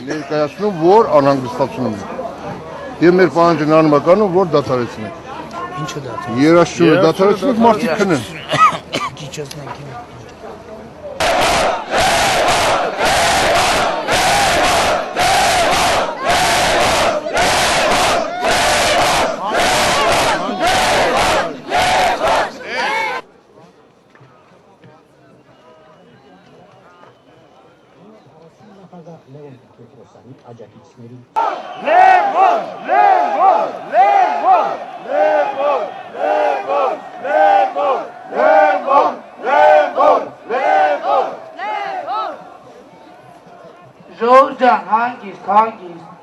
ներկայացնում, որ անհանգստացնում է։ Եվ մեր պահանջն անմականում, որ դադարեցնենք։ Ինչը դադարեցնենք։ Երաշխությունը դադարեցնենք, մարդիկ քնեն։ Ճիճացնենք։ Ժողովուրդ ջան, հանգիստ, հանգիստ։